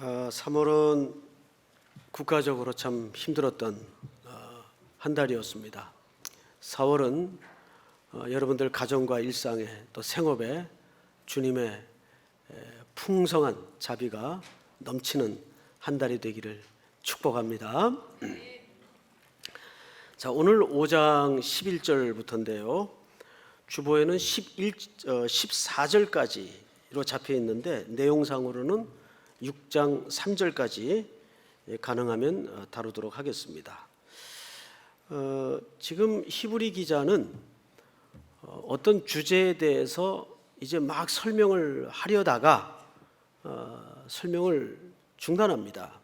3월은 국가적으로 참 힘들었던 한 달이었습니다. 4월은 여러분들 가정과 일상에 또 생업에 주님의 풍성한 자비가 넘치는 한 달이 되기를 축복합니다. 자, 오늘 5장 11절부터인데요. 주보에는 14절까지로 잡혀 있는데 내용상으로는 6장 3절까지 가능하면 다루도록 하겠습니다. 지금 히브리 기자는 어떤 주제에 대해서 이제 막 설명을 하려다가 설명을 중단합니다.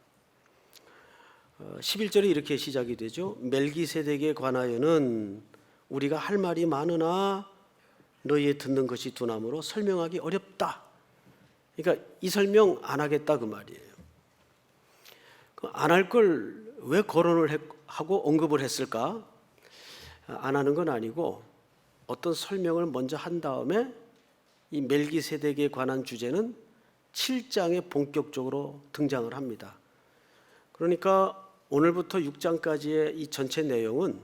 11절이 이렇게 시작이 되죠. 멜기세덱에 관하여는 우리가 할 말이 많으나 너희의 듣는 것이 두나무로 설명하기 어렵다. 그러니까 이 설명 안 하겠다 그 말이에요. 안 할 걸 왜 거론을 하고 언급을 했을까? 안 하는 건 아니고 어떤 설명을 먼저 한 다음에 이 멜기세덱에 관한 주제는 7장에 본격적으로 등장을 합니다. 그러니까 오늘부터 6장까지의 이 전체 내용은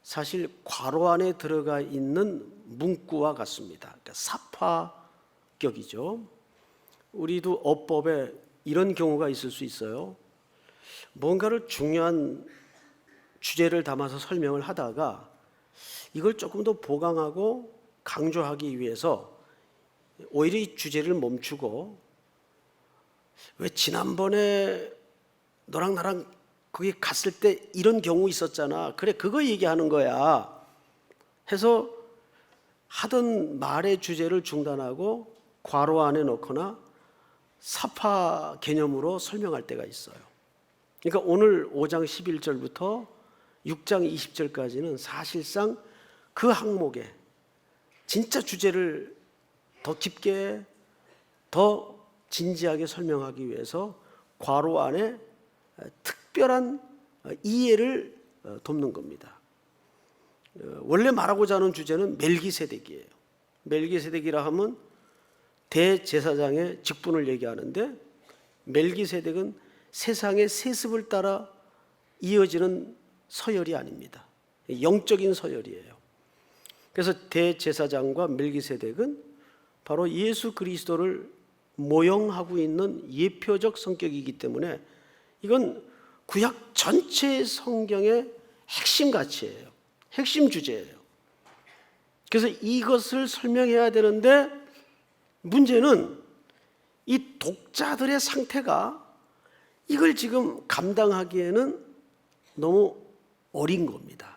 사실 괄호 안에 들어가 있는 문구와 같습니다. 그러니까 사파격이죠. 우리도 어법에 이런 경우가 있을 수 있어요. 뭔가를 중요한 주제를 담아서 설명을 하다가 이걸 조금 더 보강하고 강조하기 위해서 오히려 이 주제를 멈추고 왜 지난번에 너랑 나랑 거기 갔을 때 이런 경우 있었잖아. 그래, 그거 얘기하는 거야. 해서 하던 말의 주제를 중단하고 괄호 안에 넣거나 사파 개념으로 설명할 때가 있어요. 그러니까 오늘 5장 11절부터 6장 20절까지는 사실상 그 항목에 진짜 주제를 더 깊게 더 진지하게 설명하기 위해서 괄호 안에 특별한 이해를 돕는 겁니다. 원래 말하고자 하는 주제는 멜기세덱이에요. 멜기세덱이라 하면 대제사장의 직분을 얘기하는데 멜기세덱은 세상의 세습을 따라 이어지는 서열이 아닙니다. 영적인 서열이에요. 그래서 대제사장과 멜기세덱은 바로 예수 그리스도를 모형하고 있는 예표적 성격이기 때문에 이건 구약 전체 성경의 핵심 가치예요. 핵심 주제예요. 그래서 이것을 설명해야 되는데 문제는 이 독자들의 상태가 이걸 지금 감당하기에는 너무 어린 겁니다.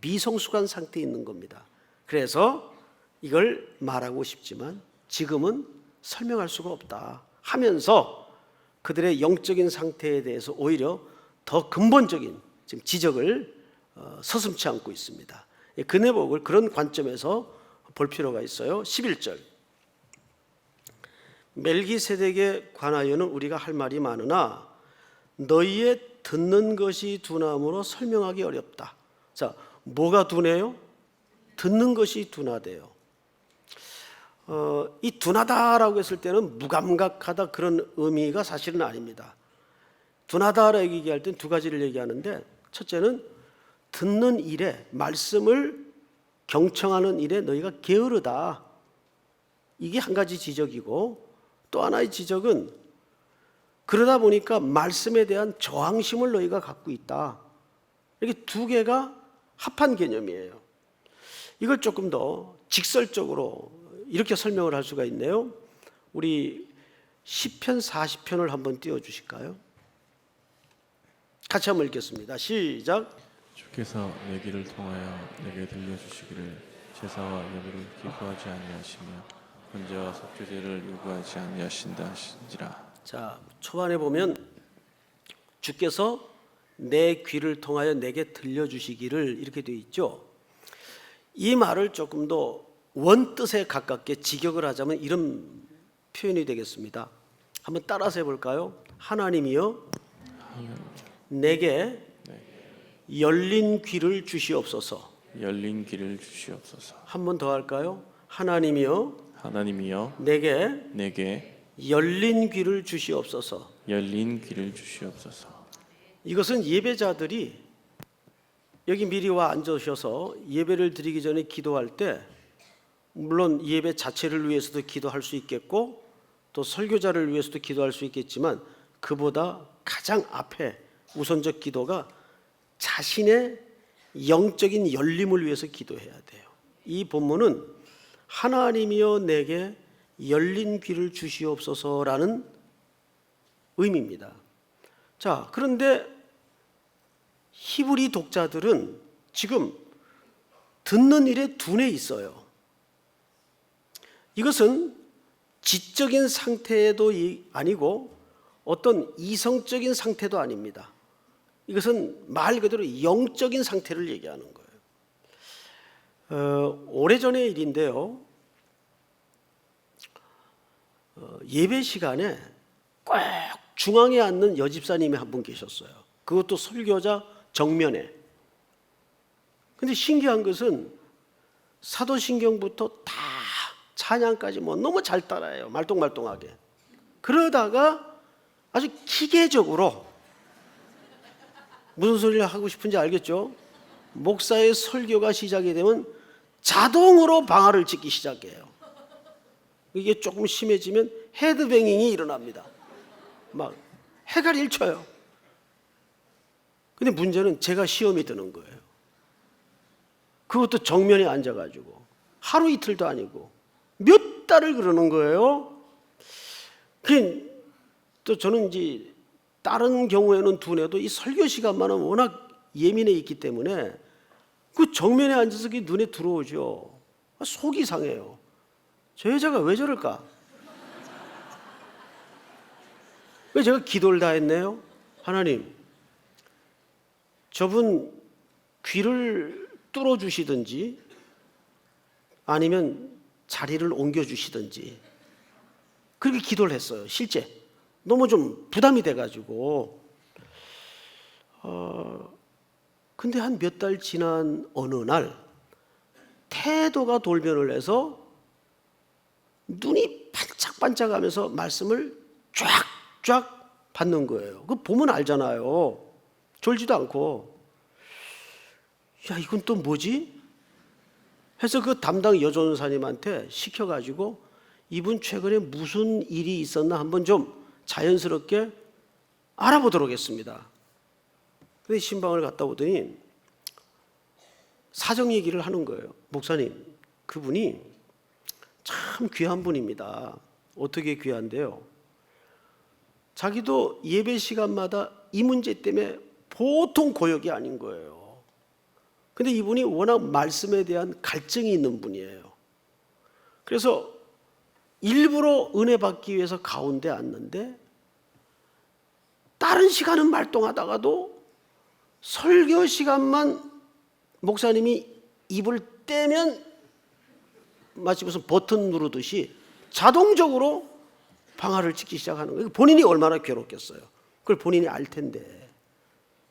미성숙한 상태에 있는 겁니다. 그래서 이걸 말하고 싶지만 지금은 설명할 수가 없다 하면서 그들의 영적인 상태에 대해서 오히려 더 근본적인 지금 지적을 서슴지 않고 있습니다. 그 내복을 그런 관점에서 볼 필요가 있어요. 11절 멜기세덱에 관하여는 우리가 할 말이 많으나 너희의 듣는 것이 둔함으로 설명하기 어렵다. 자, 뭐가 둔해요? 듣는 것이 둔하대요. 이 둔하다라고 했을 때는 무감각하다 그런 의미가 사실은 아닙니다. 둔하다라고 얘기할 땐 두 가지를 얘기하는데 첫째는 듣는 일에 말씀을 경청하는 일에 너희가 게으르다. 이게 한 가지 지적이고 또 하나의 지적은 그러다 보니까 말씀에 대한 저항심을 너희가 갖고 있다. 이렇게 두 개가 합한 개념이에요. 이걸 조금 더 직설적으로 이렇게 설명을 할 수가 있네요. 우리 시편 40편을 한번 띄워주실까요? 같이 한번 읽겠습니다. 시작. 주께서 내 길을 통하여 내게 들려주시기를 제사와 예물을 기뻐하지 아니하시며 번제와 속죄제를 요구하지 아니하신다 하신지라. 자, 초반에 보면 주께서 내 귀를 통하여 내게 들려주시기를 이렇게 되어 있죠. 이 말을 조금 더 원뜻에 가깝게 직역을 하자면 이런 표현이 되겠습니다. 한번 따라서 해볼까요? 하나님이여 내게 열린 귀를 주시옵소서. 열린 귀를 주시옵소서. 한 번 더 할까요? 하나님이여 하나님이여 내게 내게 열린 귀를 주시옵소서. 열린 귀를 주시옵소서. 이것은 예배자들이 여기 미리 와 앉으셔서 예배를 드리기 전에 기도할 때 물론 예배 자체를 위해서도 기도할 수 있겠고 또 설교자를 위해서도 기도할 수 있겠지만 그보다 가장 앞에 우선적 기도가 자신의 영적인 열림을 위해서 기도해야 돼요. 이 본문은 하나님이여 내게 열린 귀를 주시옵소서라는 의미입니다. 자, 그런데 히브리 독자들은 지금 듣는 일에 둔해 있어요. 이것은 지적인 상태도 아니고 어떤 이성적인 상태도 아닙니다. 이것은 말 그대로 영적인 상태를 얘기하는 거예요. 오래전의 일인데요. 예배 시간에 꼭 중앙에 앉는 여집사님이 한 분 계셨어요. 그것도 설교자 정면에. 근데 신기한 것은 사도신경부터 다 찬양까지 뭐 너무 잘 따라해요. 말똥말똥하게. 그러다가 아주 기계적으로 무슨 소리를 하고 싶은지 알겠죠? 목사의 설교가 시작이 되면 자동으로 방아를 찢기 시작해요. 이게 조금 심해지면 헤드뱅잉이 일어납니다. 막 해가 일쳐요. 근데 문제는 제가 시험이 드는 거예요. 그것도 정면에 앉아가지고 하루 이틀도 아니고 몇 달을 그러는 거예요. 또 저는 이제 다른 경우에는 둔해도 이 설교 시간만은 워낙 예민해 있기 때문에 그 정면에 앉아서 그게 눈에 들어오죠. 속이 상해요. 저 여자가 왜 저럴까? 왜 제가 기도를 다 했네요? 하나님, 저분 귀를 뚫어주시든지 아니면 자리를 옮겨주시든지 그렇게 기도를 했어요. 실제 너무 좀 부담이 돼가지고 근데 한 몇 달 지난 어느 날 태도가 돌변을 해서 눈이 반짝반짝하면서 말씀을 쫙쫙 받는 거예요. 그거 보면 알잖아요. 졸지도 않고. 야, 이건 또 뭐지? 해서 그 담당 여전사님한테 시켜가지고 이분 최근에 무슨 일이 있었나 한번 좀 자연스럽게 알아보도록 했습니다. 근데 신방을 갔다 오더니 사정 얘기를 하는 거예요. 목사님, 그분이 참 귀한 분입니다. 어떻게 귀한데요? 자기도 예배 시간마다 이 문제 때문에 보통 고역이 아닌 거예요. 근데 이분이 워낙 말씀에 대한 갈증이 있는 분이에요. 그래서 일부러 은혜 받기 위해서 가운데 앉는데 다른 시간은 말똥하다가도 설교 시간만 목사님이 입을 떼면 마치 무슨 버튼 누르듯이 자동적으로 방아를 찢기 시작하는 거예요. 본인이 얼마나 괴롭겠어요. 그걸 본인이 알 텐데.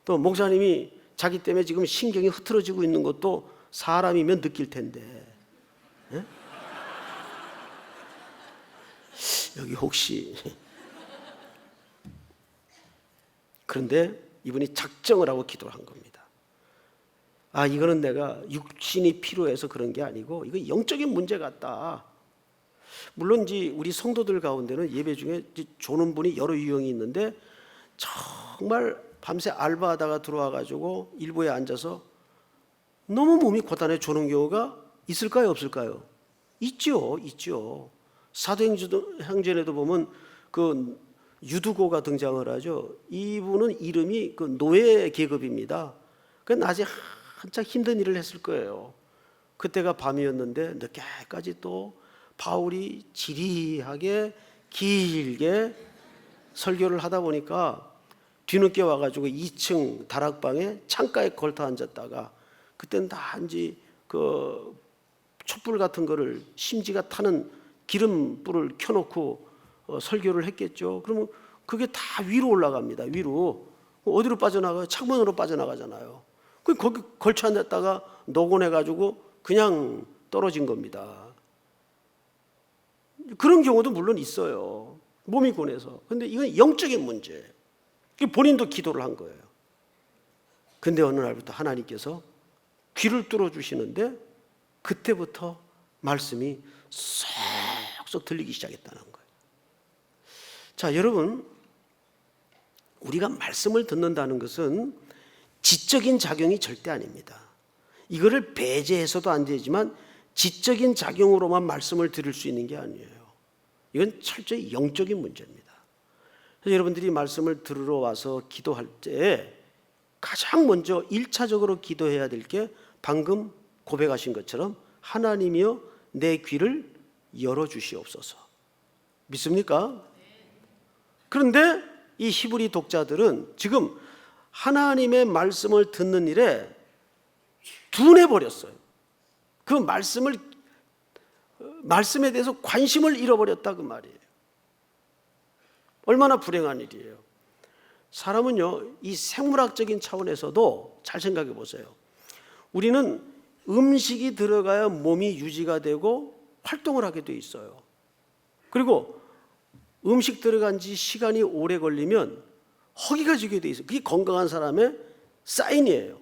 또 목사님이 자기 때문에 지금 신경이 흐트러지고 있는 것도 사람이면 느낄 텐데. 예? 여기 혹시 그런데 이분이 작정을 하고 기도를 한 겁니다. 아, 이거는 내가 육신이 필요해서 그런 게 아니고 이거 영적인 문제 같다. 물론 이제 우리 성도들 가운데는 예배 중에 조는 분이 여러 유형이 있는데 정말 밤새 알바하다가 들어와가지고 일부에 앉아서 너무 몸이 고단해 조는 경우가 있을까요, 없을까요? 있죠. 사도행전에도 보면 그 유두고가 등장을 하죠. 이분은 이름이 그 노예 계급입니다. 그 낮에 한참 힘든 일을 했을 거예요. 그때가 밤이었는데 늦게까지 또 바울이 지리하게 길게 설교를 하다 보니까 뒤늦게 와가지고 2층 다락방에 창가에 걸터 앉았다가 그때는 다 이제 그 촛불 같은 거를 심지가 타는 기름불을 켜놓고 설교를 했겠죠. 그러면 그게 다 위로 올라갑니다. 위로. 어디로 빠져나가요? 창문으로 빠져나가잖아요. 거기 걸쳐 앉았다가 노곤해가지고 그냥 떨어진 겁니다. 그런 경우도 물론 있어요. 몸이 고뇌해서. 근데 이건 영적인 문제예요. 본인도 기도를 한 거예요. 근데 어느 날부터 하나님께서 귀를 뚫어주시는데 그때부터 말씀이 쏙쏙 들리기 시작했다는 거예요. 자, 여러분, 우리가 말씀을 듣는다는 것은 지적인 작용이 절대 아닙니다. 이거를 배제해서도 안 되지만 지적인 작용으로만 말씀을 들을 수 있는 게 아니에요. 이건 철저히 영적인 문제입니다. 그래서 여러분들이 말씀을 들으러 와서 기도할 때 가장 먼저 1차적으로 기도해야 될 게 방금 고백하신 것처럼 하나님이여 내 귀를 열어주시옵소서. 믿습니까? 그런데 이 히브리 독자들은 지금 하나님의 말씀을 듣는 일에 둔해버렸어요. 그 말씀에 대해서 관심을 잃어버렸다 그 말이에요. 얼마나 불행한 일이에요. 사람은요, 이 생물학적인 차원에서도 잘 생각해 보세요. 우리는 음식이 들어가야 몸이 유지가 되고 활동을 하게 돼 있어요. 그리고 음식 들어간 지 시간이 오래 걸리면 허기가 지게 돼 있어요. 그게 건강한 사람의 사인이에요.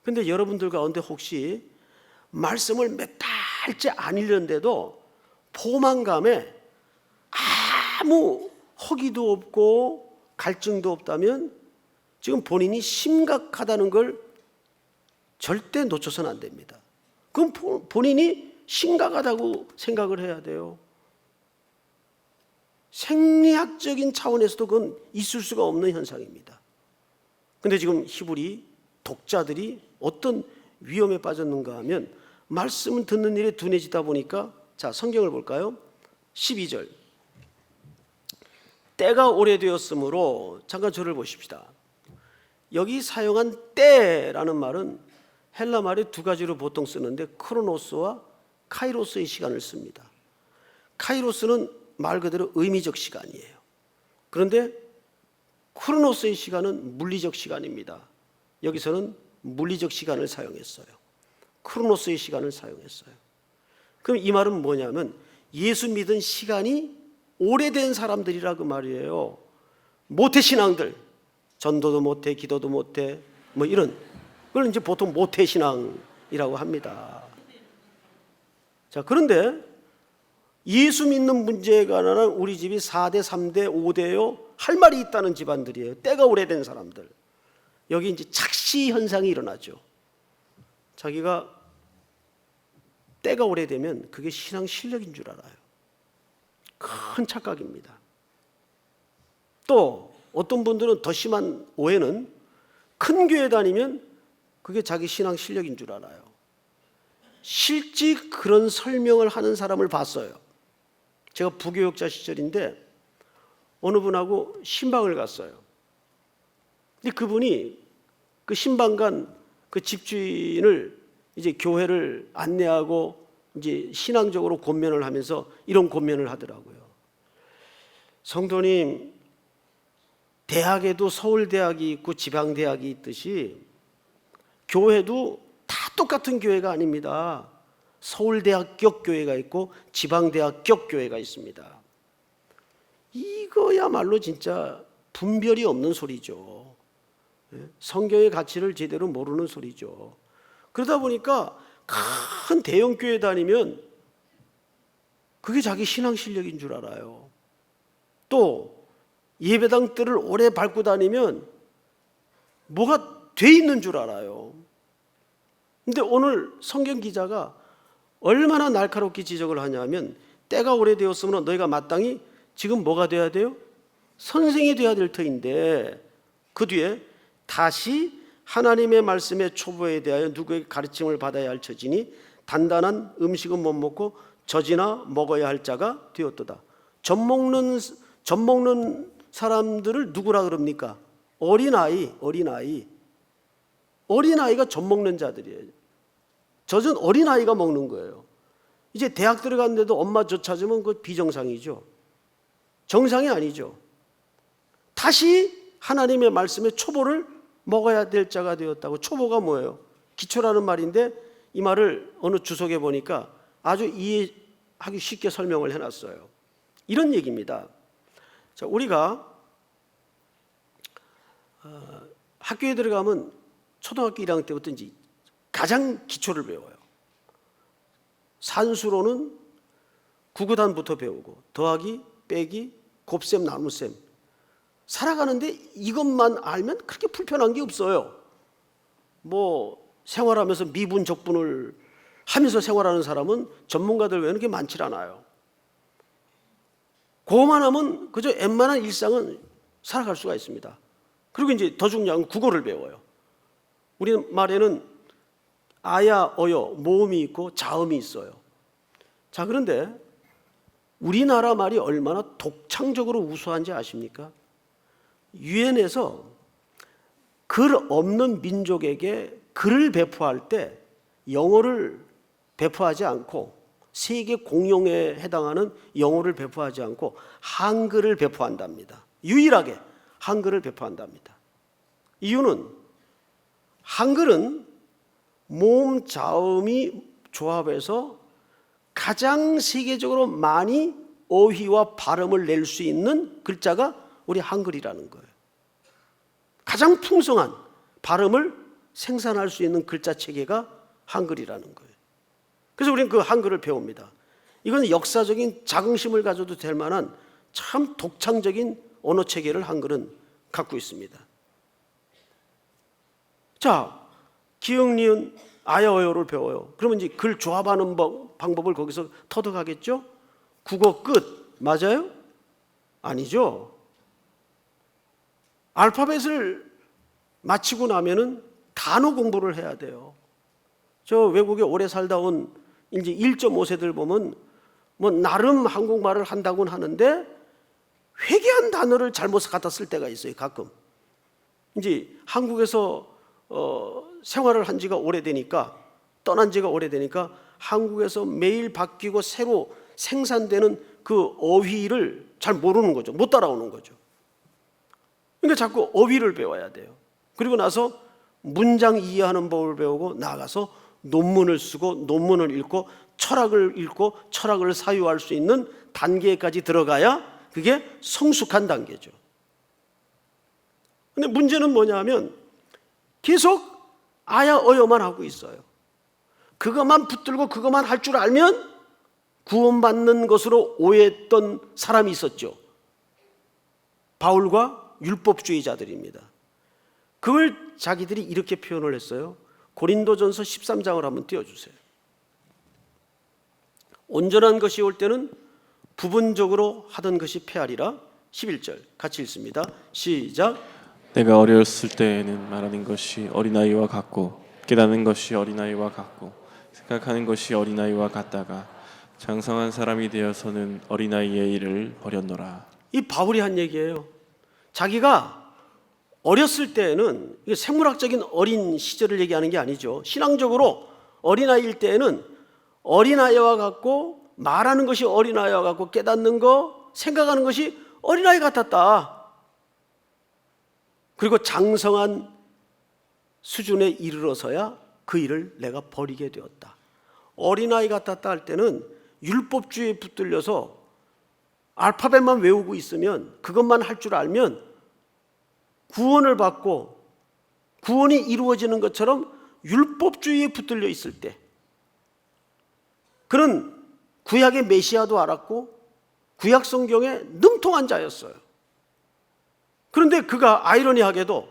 근데 여러분들 가운데 혹시 말씀을 몇 달째 안 읽는데도 포만감에 아무 허기도 없고 갈증도 없다면 지금 본인이 심각하다는 걸 절대 놓쳐서는 안 됩니다. 그럼 본인이 심각하다고 생각을 해야 돼요. 생리학적인 차원에서도 그건 있을 수가 없는 현상입니다. 그런데 지금 히브리 독자들이 어떤 위험에 빠졌는가 하면 말씀을 듣는 일에 둔해지다 보니까, 자, 성경을 볼까요? 12절. 때가 오래되었으므로, 잠깐 저를 보십시다. 여기 사용한 때라는 말은 헬라 말에 두 가지로 보통 쓰는데 크로노스와 카이로스의 시간을 씁니다. 카이로스는 말 그대로 의미적 시간이에요. 그런데 크로노스의 시간은 물리적 시간입니다. 여기서는 물리적 시간을 사용했어요. 크로노스의 시간을 사용했어요. 그럼 이 말은 뭐냐면 예수 믿은 시간이 오래된 사람들이라 그 말이에요. 모태신앙들, 전도도 못해, 기도도 못해, 뭐 이런, 그걸 이제 보통 모태신앙이라고 합니다. 자, 그런데 예수 믿는 문제에 관한 우리 집이 4대, 3대, 5대요 할 말이 있다는 집안들이에요. 때가 오래된 사람들. 여기 이제 착시 현상이 일어나죠. 자기가 때가 오래되면 그게 신앙 실력인 줄 알아요. 큰 착각입니다. 또 어떤 분들은 더 심한 오해는 큰 교회 다니면 그게 자기 신앙 실력인 줄 알아요. 실제 그런 설명을 하는 사람을 봤어요. 제가 부교육자 시절인데 어느 분하고 신방을 갔어요. 근데 그분이 그 신방간 그 집주인을 이제 교회를 안내하고 이제 신앙적으로 권면을 하면서 이런 권면을 하더라고요. 성도님, 대학에도 서울대학이 있고 지방대학이 있듯이 교회도 다 똑같은 교회가 아닙니다. 서울대학격 교회가 있고 지방대학격 교회가 있습니다. 이거야말로 진짜 분별이 없는 소리죠. 성경의 가치를 제대로 모르는 소리죠. 그러다 보니까 큰 대형교회 다니면 그게 자기 신앙 실력인 줄 알아요. 또 예배당 뜰을 오래 밟고 다니면 뭐가 돼 있는 줄 알아요. 근데 오늘 성경 기자가 얼마나 날카롭게 지적을 하냐면 때가 오래되었으므로 너희가 마땅히 지금 뭐가 돼야 돼요? 선생이 돼야 될 터인데 그 뒤에 다시 하나님의 말씀의 초보에 대하여 누구에게 가르침을 받아야 할 처지니 단단한 음식은 못 먹고 젖이나 먹어야 할 자가 되었도다. 젖 먹는 사람들을 누구라 그럽니까? 어린아이가 젖 먹는 자들이에요. 젖은 어린아이가 먹는 거예요. 이제 대학 들어갔는데도 엄마 젖 찾으면 그거 비정상이죠. 정상이 아니죠. 다시 하나님의 말씀의 초보를 먹어야 될 자가 되었다고. 초보가 뭐예요? 기초라는 말인데 이 말을 어느 주석에 보니까 아주 이해하기 쉽게 설명을 해놨어요. 이런 얘기입니다. 자, 우리가 학교에 들어가면 초등학교 1학년 때부터 이제 가장 기초를 배워요. 산수로는 구구단부터 배우고 더하기, 빼기, 곱셈, 나눗셈. 살아가는데 이것만 알면 그렇게 불편한 게 없어요. 뭐 생활하면서 미분, 적분을 하면서 생활하는 사람은 전문가들 외에는 그게 많지 않아요. 그거만 하면 그저 웬만한 일상은 살아갈 수가 있습니다. 그리고 이제 더 중요한 건 국어를 배워요. 우리 말에는 아야, 어여, 모음이 있고 자음이 있어요. 자, 그런데 우리나라 말이 얼마나 독창적으로 우수한지 아십니까? 유엔에서 글 없는 민족에게 글을 배포할 때 영어를 배포하지 않고 세계 공용에 해당하는 영어를 배포하지 않고 한글을 배포한답니다. 유일하게 한글을 배포한답니다. 이유는 한글은 모음, 자음이 조합해서 가장 세계적으로 많이 어휘와 발음을 낼 수 있는 글자가 우리 한글이라는 거예요. 가장 풍성한 발음을 생산할 수 있는 글자 체계가 한글이라는 거예요. 그래서 우리는 그 한글을 배웁니다. 이건 역사적인 자긍심을 가져도 될 만한 참 독창적인 언어 체계를 한글은 갖고 있습니다. 자, 기역, 니은, 아야, 어여를 배워요. 그러면 이제 글 조합하는 방법을 거기서 터득하겠죠? 국어 끝. 맞아요? 아니죠. 알파벳을 마치고 나면은 단어 공부를 해야 돼요. 저 외국에 오래 살다 온 이제 1.5세들 보면 뭐 나름 한국말을 한다고는 하는데 회개한 단어를 잘못 갖다 쓸 때가 있어요. 가끔. 이제 한국에서 생활을 한 지가 오래되니까, 떠난 지가 오래되니까 한국에서 매일 바뀌고 새로 생산되는 그 어휘를 잘 모르는 거죠. 못 따라오는 거죠. 그러니까 자꾸 어휘를 배워야 돼요. 그리고 나서 문장 이해하는 법을 배우고 나가서 논문을 쓰고 논문을 읽고 철학을 읽고 철학을 사유할 수 있는 단계까지 들어가야 그게 성숙한 단계죠. 근데 문제는 뭐냐면 계속 아야 어여만 하고 있어요. 그것만 붙들고 그것만 할 줄 알면 구원받는 것으로 오해했던 사람이 있었죠. 바울과 율법주의자들입니다. 그걸 자기들이 이렇게 표현을 했어요. 고린도전서 13장을 한번 띄워주세요. 온전한 것이 올 때는 부분적으로 하던 것이 패하리라. 11절 같이 읽습니다. 시작. 내가 어렸을 때에는 말하는 것이 어린아이와 같고 깨닫는 것이 어린아이와 같고 생각하는 것이 어린아이와 같다가 장성한 사람이 되어서는 어린아이의 일을 버렸노라. 이 바울이 한 얘기예요. 자기가 어렸을 때에는 생물학적인 어린 시절을 얘기하는 게 아니죠. 신앙적으로 어린아이일 때에는 어린아이와 같고 말하는 것이 어린아이와 같고 깨닫는 거, 생각하는 것이 어린아이 같았다. 그리고 장성한 수준에 이르러서야 그 일을 내가 버리게 되었다. 어린아이 같았다 할 때는 율법주의에 붙들려서 알파벳만 외우고 있으면, 그것만 할 줄 알면 구원을 받고 구원이 이루어지는 것처럼 율법주의에 붙들려 있을 때, 그는 구약의 메시아도 알았고 구약 성경에 능통한 자였어요. 그런데 그가 아이러니하게도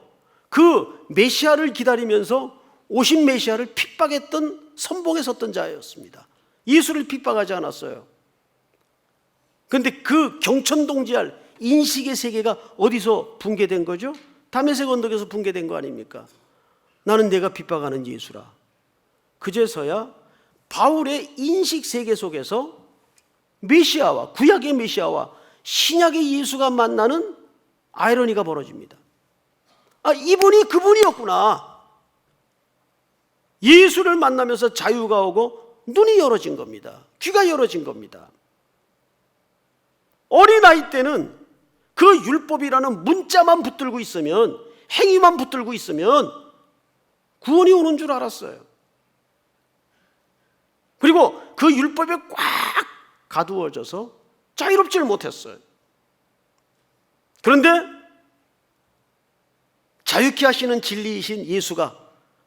그 메시아를 기다리면서 오신 메시아를 핍박했던 선봉에 섰던 자였습니다. 예수를 핍박하지 않았어요. 그런데 그 경천동지할 인식의 세계가 어디서 붕괴된 거죠? 다메섹 언덕에서 붕괴된 거 아닙니까? 나는 내가 핍박하는 예수라. 그제서야 바울의 인식 세계 속에서 메시아와, 구약의 메시아와 신약의 예수가 만나는 아이러니가 벌어집니다. 아, 이분이 그분이었구나. 예수를 만나면서 자유가 오고 눈이 열어진 겁니다. 귀가 열어진 겁니다. 어린아이 때는 그 율법이라는 문자만 붙들고 있으면, 행위만 붙들고 있으면 구원이 오는 줄 알았어요. 그리고 그 율법에 꽉 가두어져서 자유롭지를 못했어요. 그런데 자유케 하시는 진리이신 예수가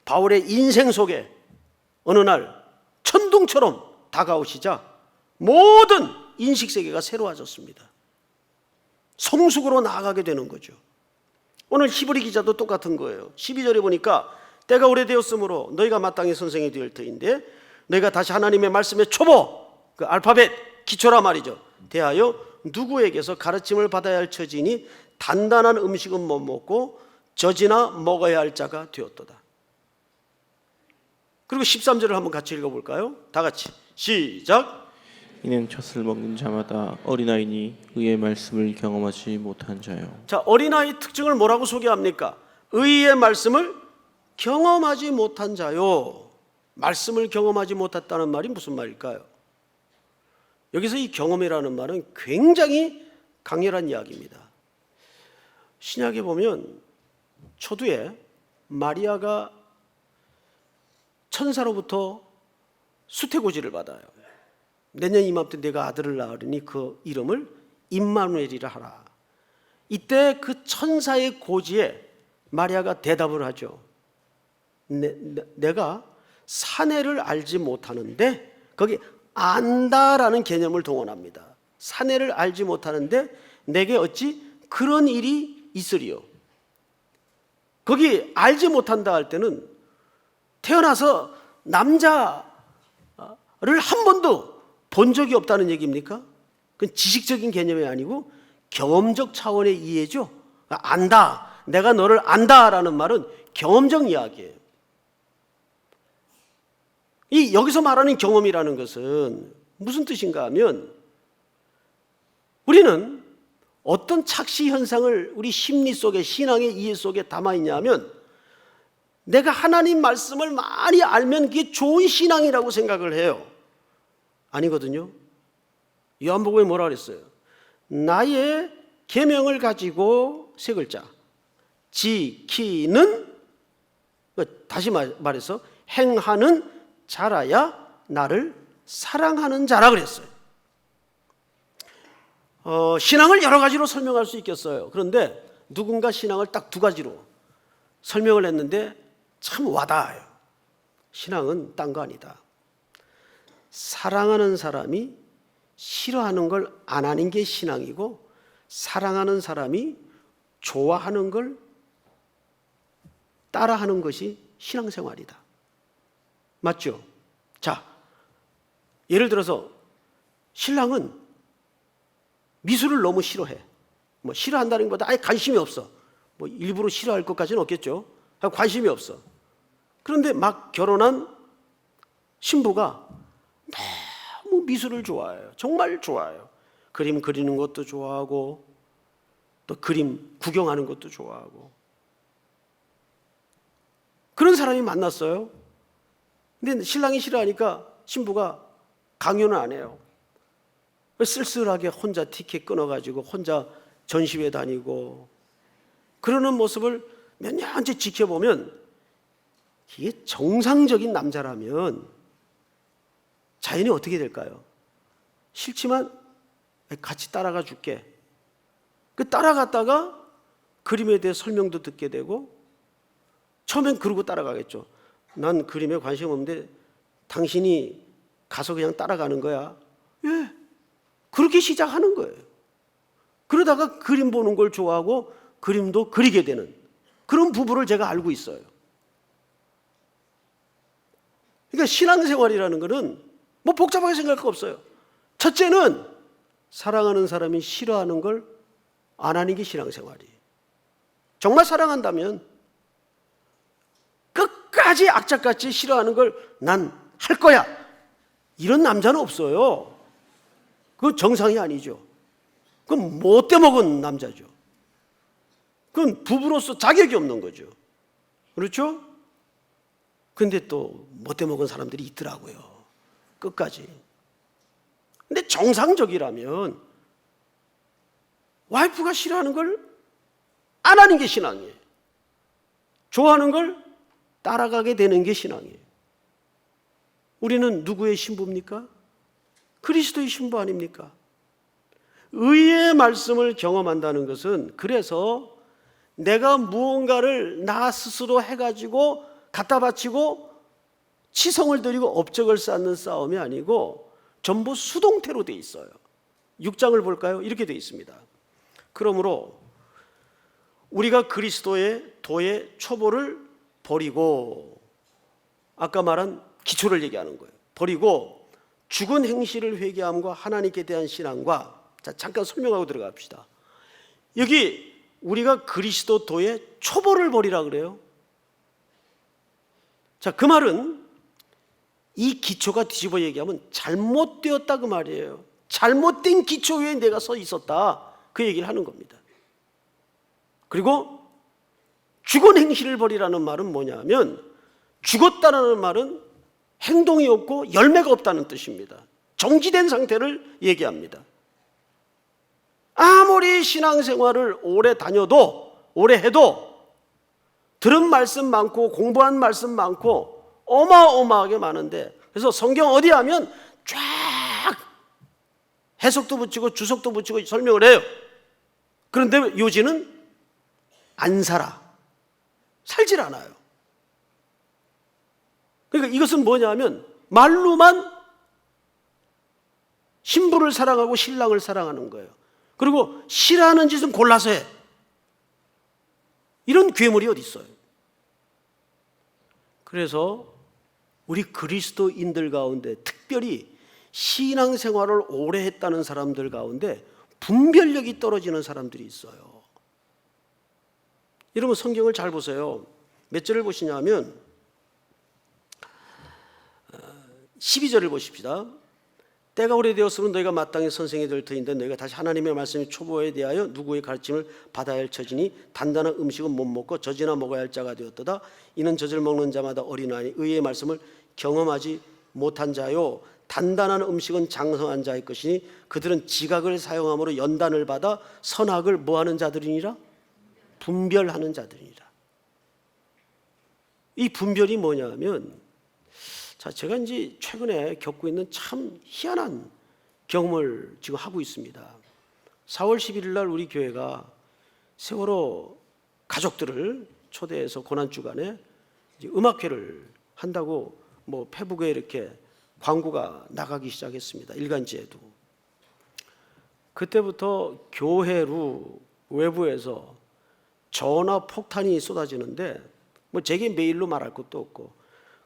바울의 인생 속에 어느 날 천둥처럼 다가오시자 모든 인식세계가 새로워졌습니다. 성숙으로 나아가게 되는 거죠. 오늘 히브리 기자도 똑같은 거예요. 12절에 보니까 때가 오래되었으므로 너희가 마땅히 선생이 될 터인데 너희가 다시 하나님의 말씀에 초보, 그 알파벳 기초라 말이죠, 대하여 누구에게서 가르침을 받아야 할 처지니 단단한 음식은 못 먹고 젖이나 먹어야 할 자가 되었도다. 그리고 13절을 한번 같이 읽어볼까요? 다 같이 시작. 이는 젖을 먹는 자마다 어린아이니 의의 말씀을 경험하지 못한 자요. 자, 어린아이 특징을 뭐라고 소개합니까? 의의 말씀을 경험하지 못한 자요. 말씀을 경험하지 못했다는 말이 무슨 말일까요? 여기서 이 경험이라는 말은 굉장히 강렬한 이야기입니다. 신약에 보면 초두에 마리아가 천사로부터 수태고지를 받아요. 내년 이맘때 내가 아들을 낳으리니 그 이름을 임마누엘이라 하라. 이때 그 천사의 고지에 마리아가 대답을 하죠. 내가 사내를 알지 못하는데, 거기 안다라는 개념을 동원합니다. 사내를 알지 못하는데 내게 어찌 그런 일이 있으리요. 거기 알지 못한다 할 때는 태어나서 남자를 한 번도 본 적이 없다는 얘기입니까? 그건 지식적인 개념이 아니고 경험적 차원의 이해죠. 안다, 내가 너를 안다라는 말은 경험적 이야기예요. 이 여기서 말하는 경험이라는 것은 무슨 뜻인가 하면, 우리는 어떤 착시 현상을 우리 심리 속에, 신앙의 이해 속에 담아 있냐 하면, 내가 하나님 말씀을 많이 알면 그게 좋은 신앙이라고 생각을 해요. 아니거든요. 요한복음에 뭐라 그랬어요? 나의 계명을 가지고 세 글자, 지키는, 다시 말해서 행하는 자라야 나를 사랑하는 자라 그랬어요. 신앙을 여러 가지로 설명할 수 있겠어요. 그런데 누군가 신앙을 딱 두 가지로 설명을 했는데 참 와닿아요. 신앙은 딴 거 아니다. 사랑하는 사람이 싫어하는 걸 안 하는 게 신앙이고, 사랑하는 사람이 좋아하는 걸 따라하는 것이 신앙생활이다. 맞죠? 자, 예를 들어서 신랑은 미술을 너무 싫어해. 뭐 싫어한다는 것보다 아예 관심이 없어. 뭐 일부러 싫어할 것까지는 없겠죠. 관심이 없어. 그런데 막 결혼한 신부가 너무 미술을 좋아해요. 정말 좋아해요. 그림 그리는 것도 좋아하고, 또 그림 구경하는 것도 좋아하고. 그런 사람이 만났어요. 근데 신랑이 싫어하니까 신부가 강요는 안 해요. 쓸쓸하게 혼자 티켓 끊어가지고 혼자 전시회 다니고, 그러는 모습을 몇 년째 지켜보면, 이게 정상적인 남자라면 자연이 어떻게 될까요? 싫지만 같이 따라가 줄게. 그 따라갔다가 그림에 대해 설명도 듣게 되고, 처음엔 그러고 따라가겠죠. 난 그림에 관심 없는데 당신이 가서 그냥 따라가는 거야. 예, 그렇게 시작하는 거예요. 그러다가 그림 보는 걸 좋아하고 그림도 그리게 되는 그런 부부를 제가 알고 있어요. 그러니까 신앙생활이라는 것은 뭐 복잡하게 생각할 거 없어요. 첫째는 사랑하는 사람이 싫어하는 걸 안 하는 게 신앙생활이에요. 정말 사랑한다면 끝까지 악착같이 싫어하는 걸 난 할 거야, 이런 남자는 없어요. 그건 정상이 아니죠. 그건 못돼 먹은 남자죠. 그건 부부로서 자격이 없는 거죠. 그렇죠? 근데 또 못돼 먹은 사람들이 있더라고요. 끝까지. 근데 정상적이라면 와이프가 싫어하는 걸 안 하는 게 신앙이에요. 좋아하는 걸 따라가게 되는 게 신앙이에요. 우리는 누구의 신부입니까? 그리스도의 신부 아닙니까? 의의 말씀을 경험한다는 것은, 그래서 내가 무언가를 나 스스로 해가지고 갖다 바치고 치성을 드리고 업적을 쌓는 싸움이 아니고 전부 수동태로 돼 있어요. 6장을 볼까요? 이렇게 돼 있습니다. 그러므로 우리가 그리스도의 도의 초보를 버리고, 아까 말한 기초를 얘기하는 거예요. 버리고 죽은 행실을 회개함과 하나님께 대한 신앙과, 자, 잠깐 설명하고 들어갑시다. 여기 우리가 그리스도 도의 초보를 버리라 그래요. 자, 그 말은 이 기초가 뒤집어 얘기하면 잘못되었다 그 말이에요. 잘못된 기초 위에 내가 서 있었다, 그 얘기를 하는 겁니다. 그리고 죽은 행실을 버리라는 말은 뭐냐면, 죽었다는 말은 행동이 없고 열매가 없다는 뜻입니다. 정지된 상태를 얘기합니다. 아무리 신앙생활을 오래 다녀도, 오래 해도 들은 말씀 많고 공부한 말씀 많고 어마어마하게 많은데, 그래서 성경 어디 하면 쫙 해석도 붙이고 주석도 붙이고 설명을 해요. 그런데 요지는 안 살질 않아요. 그러니까 이것은 뭐냐면 말로만 신부를 사랑하고 신랑을 사랑하는 거예요. 그리고 싫어하는 짓은 골라서 해. 이런 괴물이 어디 있어요? 그래서 우리 그리스도인들 가운데, 특별히 신앙생활을 오래 했다는 사람들 가운데 분별력이 떨어지는 사람들이 있어요. 여러분 성경을 잘 보세요. 몇 절을 보시냐면 12절을 보십시다. 때가 오래되었으면 너희가 마땅히 선생이 될 터인데 너희가 다시 하나님의 말씀의 초보에 대하여 누구의 가르침을 받아야 할 처지니 단단한 음식은 못 먹고 젖이나 먹어야 할 자가 되었도다. 이는 젖을 먹는 자마다 어린아이 의의 말씀을 경험하지 못한 자요, 단단한 음식은 장성한 자의 것이니 그들은 지각을 사용함으로 연단을 받아 선악을 뭐하는 자들이니라? 분별하는 자들이니라. 이 분별이 뭐냐면, 자, 제가 이제 최근에 겪고 있는 참 희한한 경험을 지금 하고 있습니다. 4월 11일 날 우리 교회가 세월호 가족들을 초대해서 고난주간에 이제 음악회를 한다고 뭐 페북에 이렇게 광고가 나가기 시작했습니다. 일간지에도. 그때부터 교회로 외부에서 전화 폭탄이 쏟아지는데 뭐 제게 메일로 말할 것도 없고,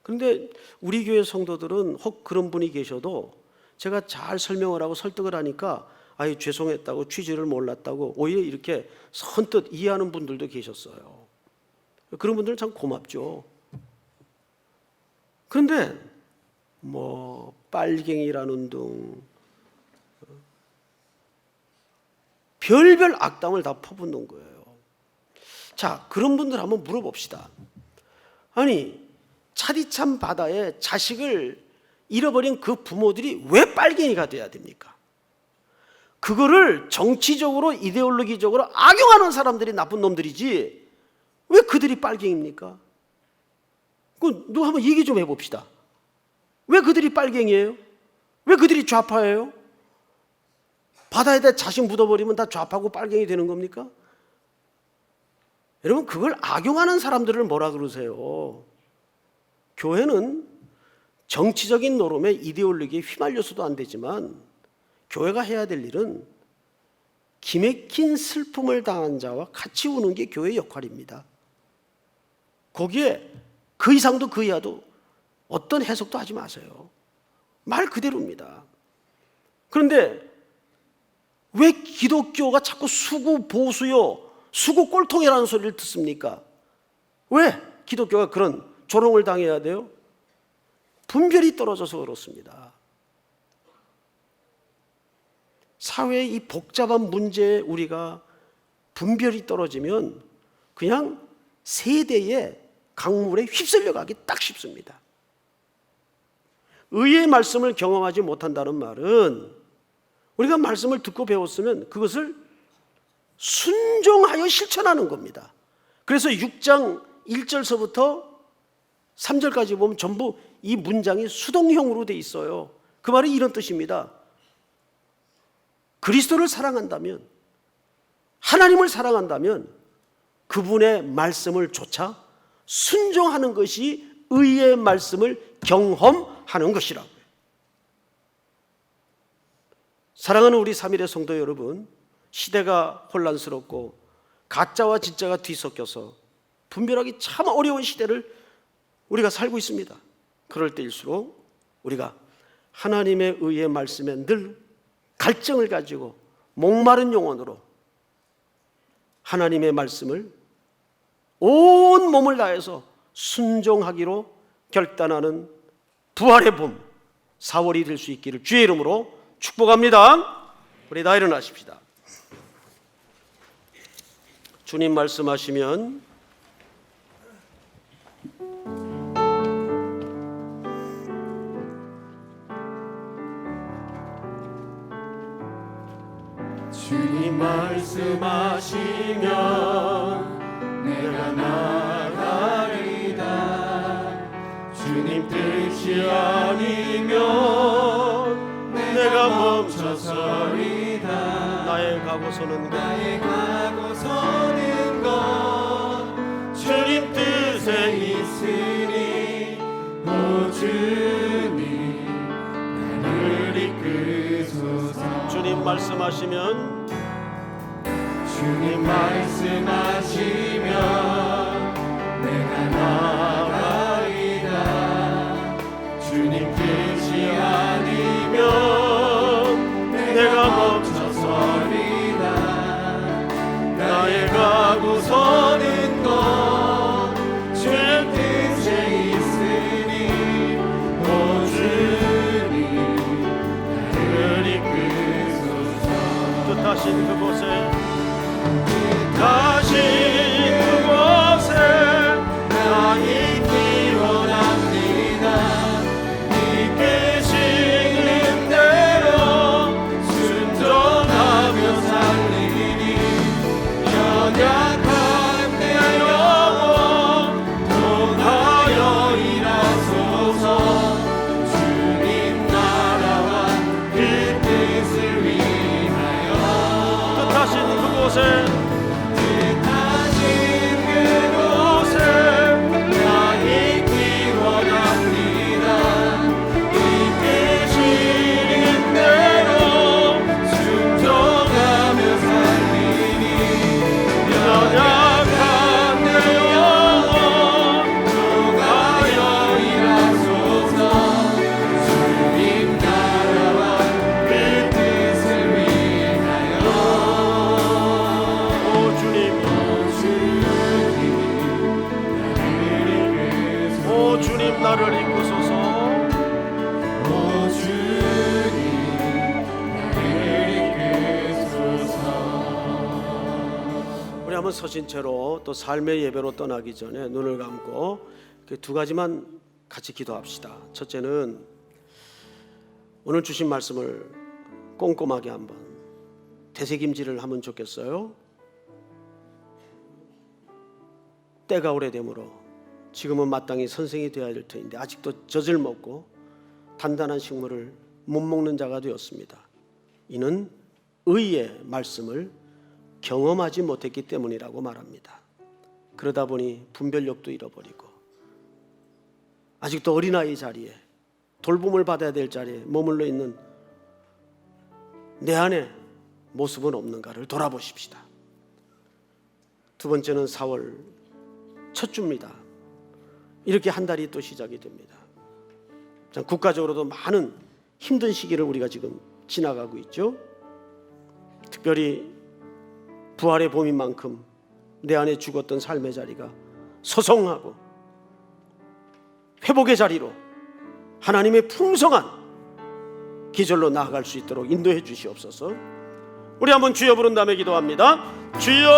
그런데 우리 교회 성도들은 혹 그런 분이 계셔도 제가 잘 설명을 하고 설득을 하니까 아유 죄송했다고, 취지를 몰랐다고 오히려 이렇게 선뜻 이해하는 분들도 계셨어요. 그런 분들은 참 고맙죠. 그런데 뭐 빨갱이라는 둥 별별 악담을 다 퍼붓는 거예요. 자, 그런 분들 한번 물어봅시다. 아니 차디찬 바다에 자식을 잃어버린 그 부모들이 왜 빨갱이가 돼야 됩니까? 그거를 정치적으로 이데올로기적으로 악용하는 사람들이 나쁜 놈들이지 왜 그들이 빨갱입니까? 그 누가 한번 얘기 좀 해봅시다. 왜 그들이 빨갱이에요? 왜 그들이 좌파예요? 바다에다 자식 묻어버리면 다 좌파고 빨갱이 되는 겁니까? 여러분 그걸 악용하는 사람들을 뭐라 그러세요? 교회는 정치적인 노름에 이데올로기에 휘말려서도 안 되지만 교회가 해야 될 일은 기맥힌 슬픔을 당한 자와 같이 우는 게 교회의 역할입니다. 거기에 그 이상도 그 이하도 어떤 해석도 하지 마세요. 말 그대로입니다. 그런데 왜 기독교가 자꾸 수구 보수요, 수구 꼴통이라는 소리를 듣습니까? 왜 기독교가 그런 조롱을 당해야 돼요? 분별이 떨어져서 그렇습니다. 사회의 이 복잡한 문제에 우리가 분별이 떨어지면 그냥 세대의 강물에 휩쓸려 가기 딱 쉽습니다. 의의 말씀을 경험하지 못한다는 말은 우리가 말씀을 듣고 배웠으면 그것을 순종하여 실천하는 겁니다. 그래서 6장 1절서부터 3절까지 보면 전부 이 문장이 수동형으로 돼 있어요. 그 말이 이런 뜻입니다. 그리스도를 사랑한다면, 하나님을 사랑한다면 그분의 말씀을 좇아 순종하는 것이 의의 말씀을 경험하는 것이라고요. 사랑하는 우리 3일의 성도 여러분, 시대가 혼란스럽고 가짜와 진짜가 뒤섞여서 분별하기 참 어려운 시대를 우리가 살고 있습니다. 그럴 때일수록 우리가 하나님의 의의 말씀에 늘 갈증을 가지고 목마른 영혼으로 하나님의 말씀을 온 몸을 다해서 순종하기로 결단하는 부활의 봄 4월이 될 수 있기를 주의 이름으로 축복합니다. 우리 다 일어나십시다. 주님 말씀하시면 주님 말씀하시면 내가 나가리다. 주님 뜻이 아니면 내가 멈춰서리다. 나의 가고 서는 것, 나의 가고 서는 것 주님 뜻에 있으니 오 주님 나를 이끄소서. 주님 말씀하시면 주님 말씀하시면 내가 나가리다. 주님 뜻이 아니면 내가 멈춰서리다. 나의 가고 서는 것 주님 뜻에 있으니 오 주님 나를 이끄소서. 뜻하신 그곳에 다시 그곳에 나 있기 원합니다. 이끄시는 대로 순종하며 살리니 연약한 내 영혼 통하여 일하소서. 주님 나라와 그 뜻을 위하여 뜻하신 그곳에 나를 이끄소서. 오 주님 나를 이끄소서. 우리 한번 서신 채로 또 삶의 예배로 떠나기 전에 눈을 감고 두 가지만 같이 기도합시다. 첫째는 오늘 주신 말씀을 꼼꼼하게 한번 되새김질을 하면 좋겠어요. 때가 오래되므로 지금은 마땅히 선생이 되어야 될 터인데 아직도 젖을 먹고 단단한 식물을 못 먹는 자가 되었습니다. 이는 의의 말씀을 경험하지 못했기 때문이라고 말합니다. 그러다 보니 분별력도 잃어버리고 아직도 어린아이 자리에, 돌봄을 받아야 될 자리에 머물러 있는 내 안에 모습은 없는가를 돌아보십시다. 두 번째는 4월 첫 주입니다. 이렇게 한 달이 또 시작이 됩니다. 국가적으로도 많은 힘든 시기를 우리가 지금 지나가고 있죠. 특별히 부활의 봄인 만큼 내 안에 죽었던 삶의 자리가 소성하고 회복의 자리로 하나님의 풍성한 기절로 나아갈 수 있도록 인도해 주시옵소서. 우리 한번 주여 부른 다음에 기도합니다. 주여!